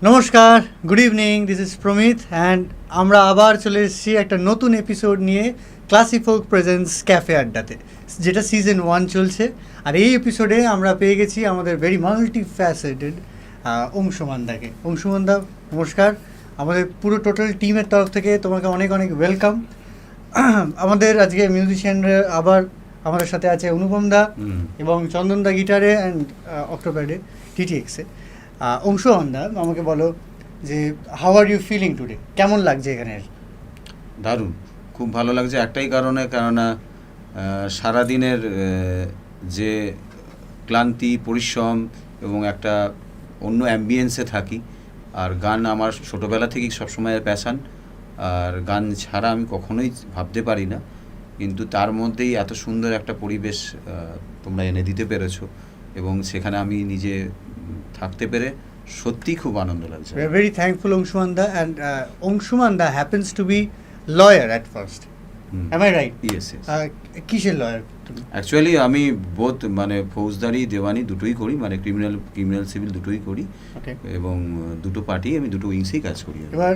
নমস্কার, good evening, this is Pramit and আমরা আবার চলে এসেছি একটা নতুন এপিসোড নিয়ে ক্লাসি ফোক প্রেজেন্স ক্যাফে আড্ডাতে, যেটা সিজন 1 চলছে। আর এই এপিসোডে আমরা পেয়ে গেছি আমাদের ভেরি মাল্টি ফ্যাসেটেড অংশুমানদাকে। অংশুমানদা, নমস্কার। আমাদের পুরো টোটাল টিমের তরফ থেকে তোমাকে অনেক অনেক ওয়েলকাম। আমাদের আজকে মিউজিশিয়ানরা আবার আমাদের সাথে আছে অনুপম দা এবং চন্দন দা গিটারে অ্যান্ড অক্টোপ্যাডে টিটিএক্সে। অংশুমান দা, আমাকে বলো যে how are you feeling today, কেমন লাগছে এখানে? দারুণ, খুব ভালো লাগছে একটাই কারণে, কেননা সারাদিনের যে ক্লান্তি, পরিশ্রম এবং একটা অন্য অ্যাম্বিয়েন্সে থাকি। আর গান আমার ছোটোবেলা থেকেই সবসময় প্যাশান, আর গান ছাড়া আমি কখনোই ভাবতে পারি না। কিন্তু তার মধ্যেই এত সুন্দর একটা পরিবেশ তোমরা এনে দিতে পেরেছো এবং সেখানে আমি নিজে থাকতে পেরে সত্যিই খুব আনন্দ লাগছে। We are very thankful, Angshuman da, and Angshuman da happens to be lawyer at first. Am I right? Yes, yes. কিসের লয়ার? অ্যাকচুয়ালি আমি বোথ, মানে ফৌজদারি, দেওয়ানি দুটোই করি, মানে ক্রিমিনাল সিভিল দুটোই করি এবং দুটো পার্টি, আমি দুটো উইংসেই কাজ করি। এবার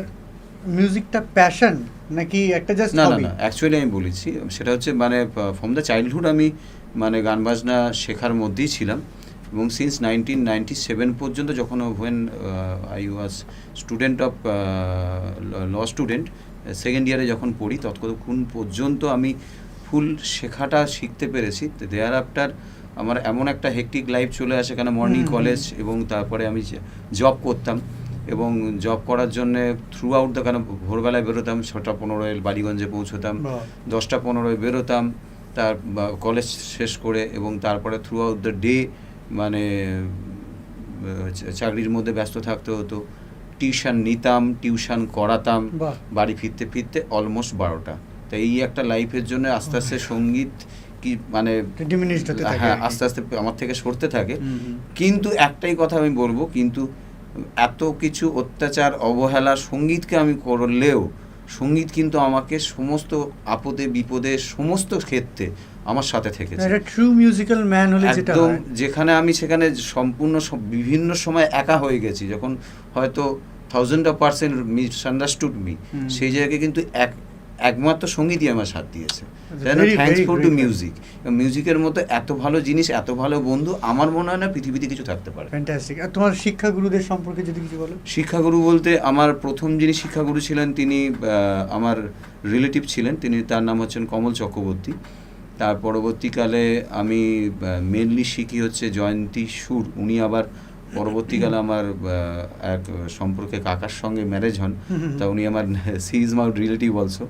মিউজিকটা প্যাশন নাকি একটা জাস্ট না হবি? না, অ্যাকচুয়ালি আমি বলেছি সেটা হচ্ছে মানে ফ্রম দ্য চাইল্ডহুড আমি মানে গান বাজনা শেখার মধ্যেই ছিলাম এবং সিন্স 1997 পর্যন্ত, যখন when I was student of law student, second ইয়ারে যখন পড়ি, ততক্ষণ পর্যন্ত আমি ফুল শেখাটা শিখতে পেরেছি। দেয়ার আফটার আমার এমন একটা হেকটিক লাইফ চলে আসে, কেন মর্নিং কলেজ এবং তারপরে আমি জব করতাম এবং জব করার জন্যে থ্রু আউট দ্য, কেন ভোরবেলায় বেরোতাম 6:15 বাড়িগঞ্জে পৌঁছতাম, 10:15 বেরোতাম, তার কলেজ শেষ করে এবং তারপরে থ্রু আউট দ্য ডে মানে চাকরির মধ্যে ব্যস্ত থাকতে হতো। টিউশন নিতাম, টিউশন করাতাম, বাড়ি ফিরতে ফিরতে অলমোস্ট 12টা। তো এই একটা লাইফের জন্য আস্তে আস্তে সঙ্গীত কি মানে হ্যাঁ আস্তে আস্তে আমার থেকে সরতে থাকে। কিন্তু একটাই কথা আমি বলবো, কিন্তু এত কিছু অত্যাচার, অবহেলা সঙ্গীতকে আমি করলেও সঙ্গীত কিন্তু আমাকে সমস্ত আপদে বিপদে সমস্ত ক্ষেত্রে আমার সাথে থেকেছে। একটা ট্রু মিউজিক্যাল ম্যান হলে যেটা একদম, যেখানে আমি সেখানে সম্পূর্ণ বিভিন্ন সময় একা হয়ে গেছি, যখন হয়তো 1000% মিসআন্ডারস্টুড মি, সেই জায়গায় কিন্তু একমাত্র সঙ্গীতই আমার সাথ দিয়েছে। Thankful to music. মিউজিকের মতো এত ভালো জিনিস, এত ভালো বন্ধু আমার মনে হয় না পৃথিবীতে কিছু থাকতে পারে। ফ্যান্টাস্টিক। আর তোমার শিক্ষাগুরুদের সম্পর্কে যদি কিছু বলো? শিক্ষাগুরু বলতে আমার প্রথম যিনি শিক্ষাগুরু ছিলেন, তিনি আমার রিলেটিভ ছিলেন, তার নাম হচ্ছেন কমল চক্রবর্তী। তার পরবর্তীকালে আমি মেনলি শিখি হচ্ছে জয়ন্তী সুর। উনি আবার পরবর্তীকালে আমার এক সম্পর্কে কাকার সঙ্গে ম্যারেজ হন, তা উনি আমার she is my relative also.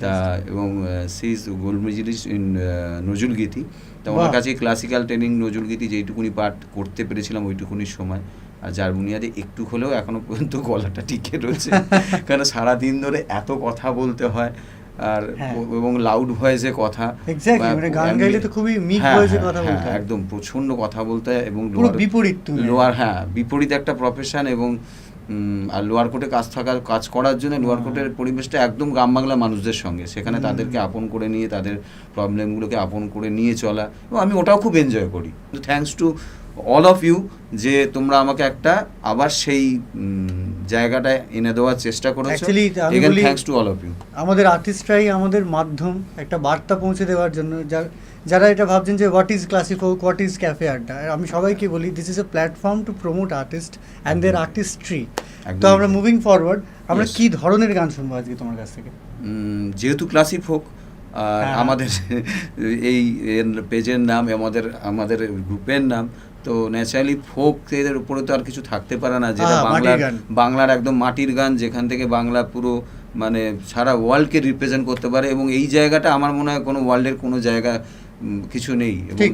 তা এবং সি ইজ গোলমেজিলিস ইন নজরুলগীতি। তা ওনার কাছে ক্লাসিক্যাল ট্রেনিং, নজরুলগীতি যেইটুকুনি পাঠ করতে পেরেছিলাম ওইটুকুনির সময়, আর যার বুনিয়াদে একটু হলেও এখনো পর্যন্ত গলাটা টিকে রয়েছে। কারণ সারাদিন ধরে এত কথা বলতে হয় আর এবং লাউড ভয়েসে কথা, মানে গান গাইলে তো খুবই মিক ভয়েসে কথা বলতে হয়, একদম প্রচন্ড কথা বলতে হয় এবং লোয়ার বিপরীত একটা প্রফেশন এবং আর লোয়ার কোর্টে কাজ করার জন্য লোয়ার কোর্টের পরিবেশটা একদম গ্রাম বাংলা মানুষদের সঙ্গে, সেখানে তাদেরকে আপন করে নিয়ে, তাদের প্রবলেমগুলোকে আপন করে নিয়ে চলা, এবং আমি ওটাও খুব এনজয় করি। Thanks to all of you যে তোমরা আমাকে একটা আবার সেই জায়গাটায় এনে দেওয়ার চেষ্টা করেছো। Thanks to all of you. আমাদের আর্টিস্টরাই আমাদের মাধ্যম একটা বার্তা পৌঁছে দেওয়ার জন্য। যারা এটা ভাবছেন যে what is classy folk, what is cafe adda, আমি সবাইকে বলি this is a platform to promote artist and their artistry. তো আমরা মুভিং ফরওয়ার্ড, আমরা কি ধরনের গান শুনবো আজকে তোমার কাছ থেকে? যেহেতু ক্লাসি ফোক আর আমাদের এই পেজের নাম, আমাদের গ্রুপের নাম, তো ন্যাচারালি ফোক এদের উপরে তো আর কিছু থাকতে পারে না, যেটা বাংলার একদম মাটির গান, যেখান থেকে বাংলা পুরো মানে সারা ওয়ার্ল্ডকে রিপ্রেজেন্ট করতে পারে। এবং এই জায়গাটা আমার মনে হয় কোনো ওয়ার্ল্ডের কোনো জায়গা কিছু নেই। এবং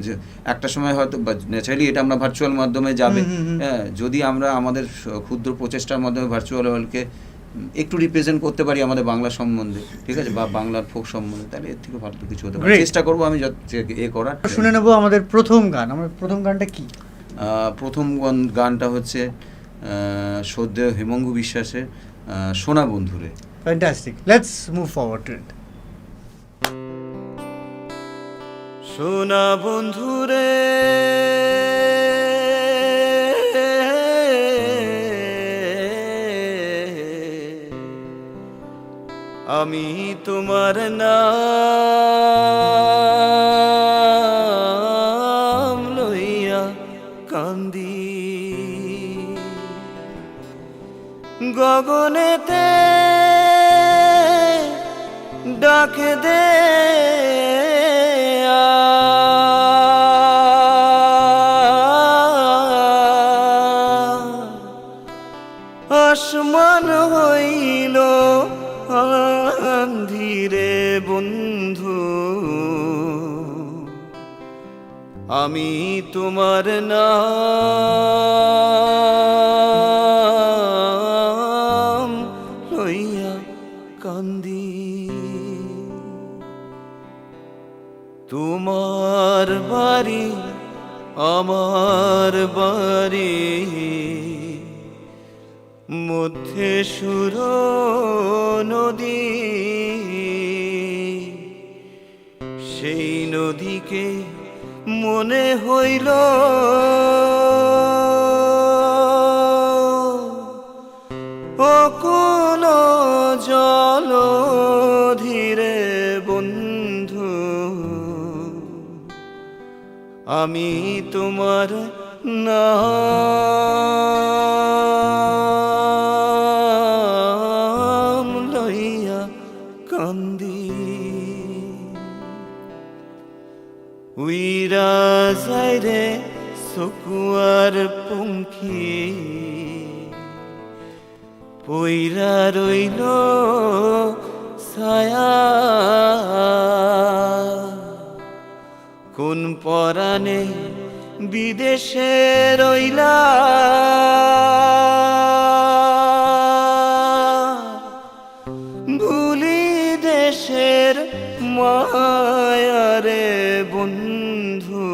একটা সময় হয়তো ন্যাচারালি এটা আমরা ভার্চুয়াল মাধ্যমে যাবে, হ্যাঁ, যদি আমরা আমাদের ক্ষুদ্র প্রচেষ্টার মাধ্যমে ভার্চুয়াল ওয়ার্ল্ডকে একটু রিপ্রেজেন্ট করতে পারি আমাদের বাংলা সম্বন্ধে, ঠিক আছে, বা বাংলার ফোক সম্বন্ধে, তাহলে এর থেকে ভালো কিছু হতে পারে। চেষ্টা করবো আমি করার। শুনে নেবো আমাদের প্রথম গান। আমার প্রথম গানটা কি? প্রথম গানটা হচ্ছে শ্রদ্ধেয় হেমঙ্গু বিশ্বাসের সোনা বন্ধুরে। Fantastic, let's move forward to it. সোনা বন্ধুরে আমি তোমার নাম লইয়া কান্দি, গগনেতে ডাকে দে আসমান হইল আঁধিরে বন্ধু, আমি তোমার নাম লইয়া কান্দি। তোমার বাড়ি আমার বাড়ি, মধ্যে সুর নদী, সেই নদীকে মনে হইল অকুল জল ধীরে বন্ধু, আমি তোমার নাম লইয়া কান্দি। উইরা যায় রে সকুয়ার পঙ্খী, পইরা রইল ছায়া, কোন পরাণে বিদেশে রইলা, ভুলি দেশের মায়ারে বন্ধু,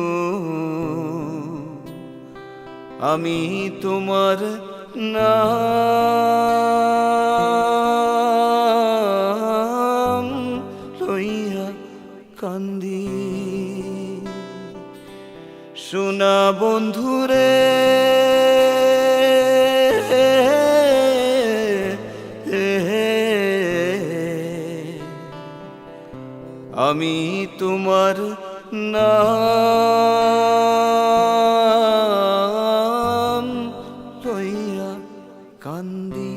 আমি তোমার নাম লইয়া কান্দি। সোনা বন্ধুরে আমি তোমার নাম লইয়া কান্দি।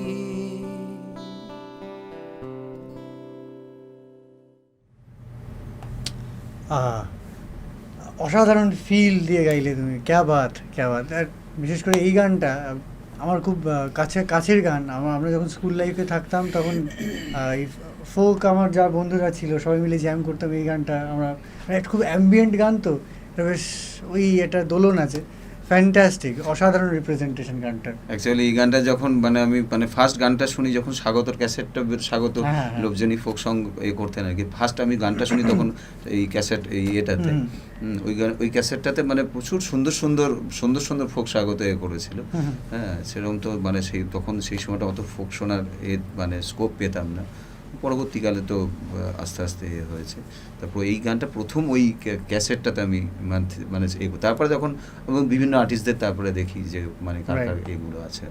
অসাধারণ ফিল দিয়ে গাইলে তুমি, ক্যা বাত ক্যা বাত। আর বিশেষ করে এই গানটা আমার খুব কাছের গান। আমরা যখন স্কুল লাইফে থাকতাম তখন ফোক আমার যা বন্ধুরা ছিল সবাই মিলে জ্যাম করতাম এই গানটা। আমরা একটা খুব অ্যাম্বিয়েন্ট গান, তো এটা বেশ ওই একটা দোলন আছে, ফ্যান্টাস্টিক, অসাধারণ রিপ্রেজেন্টেশন গানটার। অ্যাকচুয়ালি এই গানটা যখন আমি ফার্স্ট গানটা শুনি, যখন স্বাগতর ক্যাসেটটা স্বাগত লোকজনই ফোক সং করতেন আর কি, ফার্স্ট আমি গানটা শুনি তখন এই ক্যাসেট এটাতে ওই ক্যাসেটটাতে প্রচুর সুন্দর সুন্দর ফোক স্বাগত করেছিল। হ্যাঁ, সেরকম তো তখন সেই সময়টা অত ফোক শোনার স্কোপ পেতাম না। পরবর্তীকালে তো আস্তে আস্তে হয়েছে। তারপর এই গানটা প্রথম ওই ক্যাসেটটাতে আমি তারপরে যখন বিভিন্ন আর্টিস্টদের তারপরে দেখি যে কার এগুলো আছে।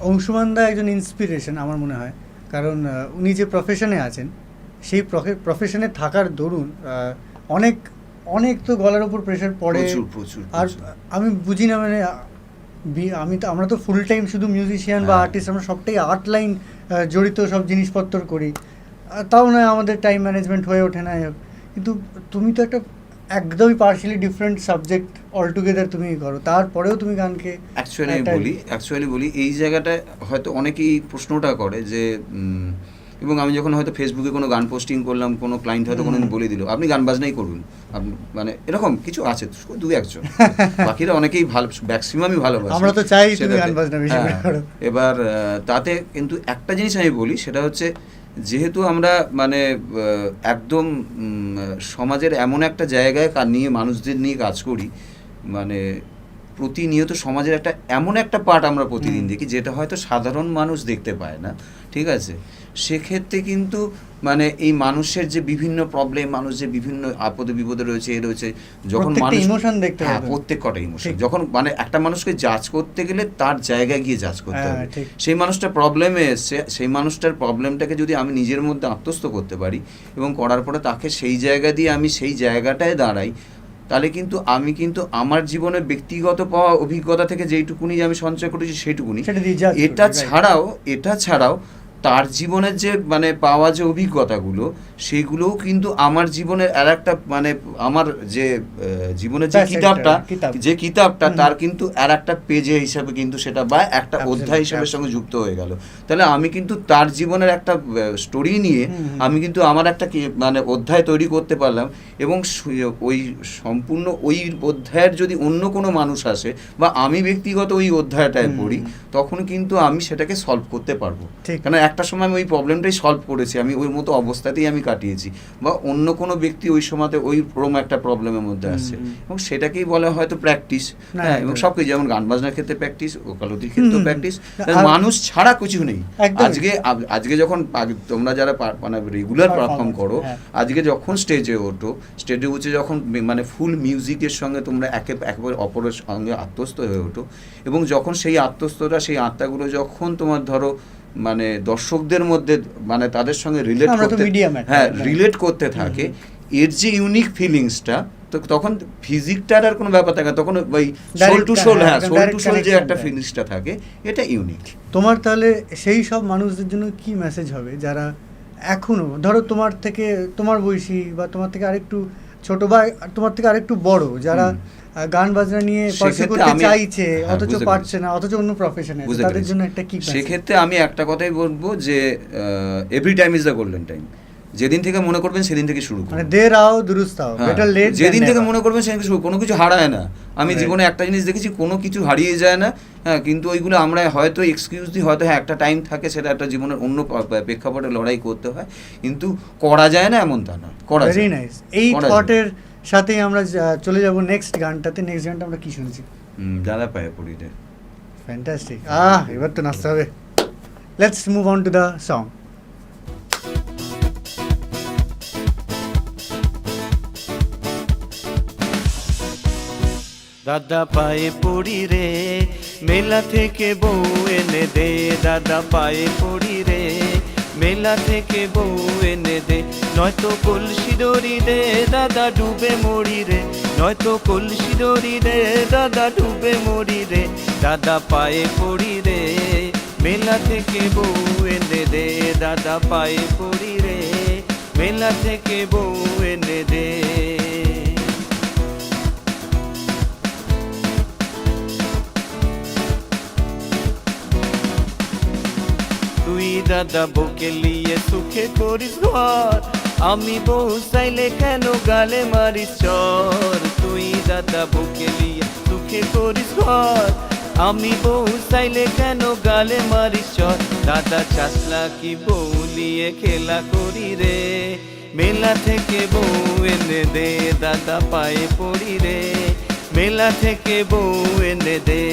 অংশুমান দা একজন ইন্সপিরেশন আমার মনে হয়, কারণ উনি যে প্রফেশনে আছেন সেই প্রফেশনে থাকার দরুন অনেক অনেক তো গলার উপর প্রেশার পড়ে। আর আমি বুঝি না আমরা তো ফুল টাইম শুধু মিউজিশিয়ান বা আর্টিস্ট, আমরা সবটাই আর্ট লাইন জড়িত সব জিনিসপত্র করি, তাও নয় আমাদের টাইম ম্যানেজমেন্ট হয়ে ওঠে না। কিন্তু তুমি তো একটা একদমই পার্শিয়ালি ডিফারেন্ট সাবজেক্ট অলটুগেদার তুমি করো, তারপরেও তুমি গানকে অ্যাকচুয়ালি বলি এই জায়গাটায় হয়তো অনেকেই প্রশ্নটা করে যে, এবং আমি যখন হয়তো ফেসবুকে কোনো গান পোস্টিং করলাম, কোনো ক্লায়েন্ট হয়তো কোনো বলে দিল আপনি গান বাজনাই করুন, এরকম কিছু আছে দু একজন, বাকিরা অনেকেই ভালো, ম্যাক্সিমামই ভালোবাসে। আমরা তো চাই তুমি গান বাজনা বেশি করো। এবার তাতে কিন্তু একটা জিনিস আমি বলি, সেটা হচ্ছে যেহেতু আমরা একদম সমাজের এমন একটা জায়গায় নিয়ে মানুষদের নিয়ে কাজ করি, প্রতিনিয়ত সমাজের একটা এমন একটা পার্ট আমরা প্রতিদিন দেখি যেটা হয়তো সাধারণ মানুষ দেখতে পায় না, ঠিক আছে? সেক্ষেত্রে কিন্তু মানে এই মানুষের যে বিভিন্ন প্রবলেম, মানুষ যে বিভিন্ন আপদে বিপদে রয়েছে, এ রয়েছে, যখন প্রত্যেকটা মানুষ ইমোশন দেখতে হ্যাঁ হবে। প্রত্যেক কটা ইমোশন, ঠিক। যখন মানে একটা মানুষকে জাজ করতে গেলে তার জায়গায় গিয়ে জাজ করতে হ্যাঁ, হবে। ঠিক। সেই মানুষটা প্রবলেমে এসছে, সেই মানুষটার প্রবলেমটাকে যদি আমি নিজের মধ্যে আত্মস্থ করতে পারি এবং করার পরে তাকে সেই জায়গা দিয়ে আমি সেই জায়গাটায় দাঁড়াই, তাহলে কিন্তু আমি কিন্তু আমার জীবনের ব্যক্তিগত পাওয়া অভিজ্ঞতা থেকে যেইটুকুনি আমি সঞ্চয় করেছি সেইটুকুনি, সেটা দিয়ে judge এটা করি, right? ছাড়াও তার জীবনের যে মানে পাওয়া যে অভিজ্ঞতাগুলো, সেগুলোও কিন্তু আমার জীবনের আর একটা মানে আমার যে জীবনের যে Facet, কিতাবটা হুম। তার কিন্তু আর একটা পেজে হিসাবে কিন্তু সেটা বা একটা Absolutely, অধ্যায় হিসাবে সঙ্গে absolutely. যুক্ত হয়ে গেল। তাহলে আমি কিন্তু তার জীবনের একটা স্টোরি নিয়ে আমি কিন্তু আমার একটা মানে অধ্যায় তৈরি করতে পারলাম, এবং ওই সম্পূর্ণ ওই অধ্যায়ের যদি অন্য কোনো মানুষ আসে বা আমি ব্যক্তিগত ওই অধ্যায়টায় পড়ি, তখন কিন্তু আমি সেটাকে সলভ করতে পারবো। ঠিক। কারণ একটা সময় আমি ওই প্রবলেমটাই সলভ করেছি, আমি ওই মতো অবস্থাতেই আমি কাটিয়েছি, বা অন্য কোনো ব্যক্তি ওই সময়তে ওই একটা প্রবলেমের মধ্যে আসছে, এবং সেটাকেই বলা হয়তো প্র্যাকটিস। হ্যাঁ, এবং সব কিছু যেমন গান বাজনার ক্ষেত্রে প্র্যাকটিস, ওকালতির ক্ষেত্রেও প্র্যাকটিস, মানুষ ছাড়া কিছু নেই। আজকে যখন তোমরা যারা মানে রেগুলার পারফর্ম করো, আজকে যখন স্টেজে উঠে যখন মানে ফুল মিউজিকের সঙ্গে তোমরা একেবারে অপরের সঙ্গে আত্মস্থ হয়ে ওঠো, এবং যখন সেই আত্মস্থতা, সেই আত্মাগুলো যখন তোমার ধরো মানে দর্শকদের মধ্যে মানে তাদের সঙ্গে রিলেট করতে থাকে, এর যে ইউনিক ফিলিংসটা, তো তখন ফিজিকটার আর কোনো ব্যাপার থাকে না, তখন ওই সোল টু সোল যে একটা ফিলিংসটা থাকে, এটা ইউনিক। তোমার তাহলে সেই সব মানুষদের জন্য কি মেসেজ হবে যারা এখনো ধরো তোমার বয়সী বা তোমার থেকে আরেকটু ছোট বা তোমার থেকে আরেকটু বড়, যারা গান বাজনা নিয়ে পার্সু করতে চাইছে অথচ পারছে না, অথচ অন্য প্রফেশনে আছে, তাদের জন্য একটা কি? সেক্ষেত্রে আমি একটা কথাই বলবো যে every time is the golden time. যেদিন থেকে মনে করবেন সেদিন থেকে শুরু করুন, মানে দের আও দুরুস্ত আও, বেটার লেট। যেদিন থেকে মনে করবেন সেদিন থেকে শুরু, কোনো কিছু হারায় না। আমি জীবনে একটা জিনিস দেখেছি, কোনো কিছু হারিয়ে যায় না। হ্যাঁ, কিন্তু ওইগুলো আমরা হয়তো এক্সকিউজ দিই, হয়তো হ্যাঁ একটা টাইম থাকে, সেটা একটা জীবনের অন্য প্রেক্ষাপটে লড়াই করতে হয়, কিন্তু করা যায় না এমন তা না, করা যায়। Very nice. এই থটের সাথেই আমরা চলে যাব নেক্সট গানটাতে। নেক্সট গানটা আমরা কি শুনছি? দাদা পায়ে পড়ি রে। ফ্যান্টাস্টিক। এবার তো নাচতে হবে। Let's move on to the song. দাদা পায়ে পড়ি রে, মেলা থেকে বউ এনে দে। দাদা পায়ে পড়ি রে, মেলা থেকে বউ এনে দে। নয়তো কলসি দড়ি দে, দাদা ডুবে মরি রে। নয়তো কলসি দড়ি দে, দাদা ডুবে মরি রে। দাদা পায়ে পড়ি রে, মেলা থেকে বউ এনে দে। দাদা পায়ে পড়ি রে, মেলা থেকে বউ এনে দে। তুই দাদা বউকে লিয়ে সুখে করিস ঘর, আমি বউ চাইলে কেন গালে মারিস চর। তুই দাদা বউকে লিয়ে সুখে করিস ঘর, আমি বউ চাইলে কেন গালে মারিস চর। দাদা চাসলা কি বউ লিয়ে খেলা করি রে, মেলা থেকে বউ এনে দে। দাদা পায়ে পড়ি রে, মেলা থেকে বউ এনে দে।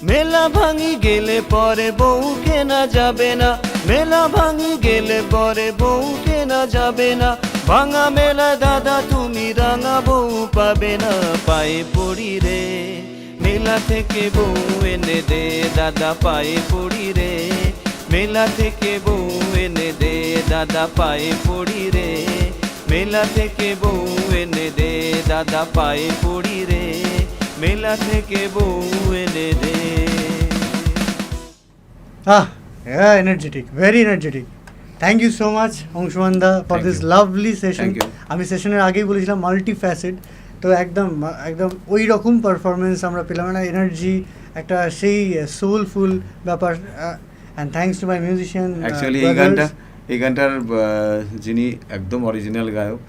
মেলা ভাঙি গেলে পরে বউ কেনা যাবে না। মেলা ভাঙি গেলে পরে বউ কেনা যাবে না। ভাঙা মেলা দাদা তুমি রাঙা বউ পাবে না। পায়ে পড়ি রে, মেলা থেকে বউ এনে দে। দাদা পায়ে পড়ি রে, মেলা থেকে বউ এনে দে। দাদা পায়ে পড়ি রে, মেলা থেকে বউ এনে দে। দাদা পায়ে পড়ি রে, মেলা থেকে বউ এনে দে। Energetic, very energetic. Thank you so much Anshuman da for this lovely session. আমি সেশনের আগেই বলেছিলাম মাল্টি ফ্যাসেট, তো একদম ওই রকম পারফরমেন্স আমরা পেলাম, না এনার্জি, একটা সেই সোলফুল ব্যাপার। And thanks to my musician. Actually এই গানটার যিনি একদম অরিজিনাল গায়ক,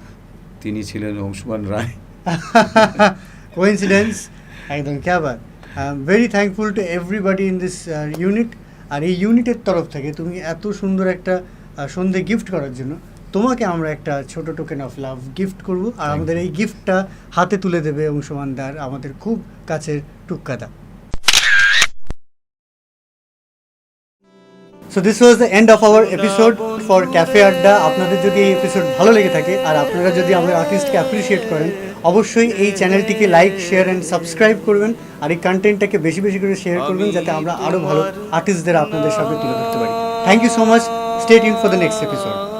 তিনি ছিলেন অংশুমান রায়। কোইন্সিডেন্স, একদম ক্যা বাত। Very thankful to everybody in this unit. আর এই ইউনিটের তরফ থেকে তুমি এত সুন্দর একটা সন্ধে গিফট করার জন্য তোমাকে আমরা একটা ছোট টোকেন অফ লাভ গিফট করব। আর Thank আমাদের you. এই গিফটটা হাতে তুলে দেবে অংশমান দার, আমাদের খুব কাছের টুক্কাদা। So this was the end of our episode for cafe Adda. আপনাদের যদি এই এপিসোড ভালো লেগে থাকে আর আপনারা যদি আমাদের আর্টিস্টকে অ্যাপ্রিসিয়েট করেন, অবশ্যই এই চ্যানেলটিকে লাইক, শেয়ার অ্যান্ড সাবস্ক্রাইব করবেন। আর এই কন্টেন্টটাকে বেশি বেশি করে শেয়ার করবেন যাতে আমরা আরও ভালো আর্টিস্টদের আপনাদের সামনে তুলে ধরতে পারি। Thank you so much. Stay tuned for the next episode.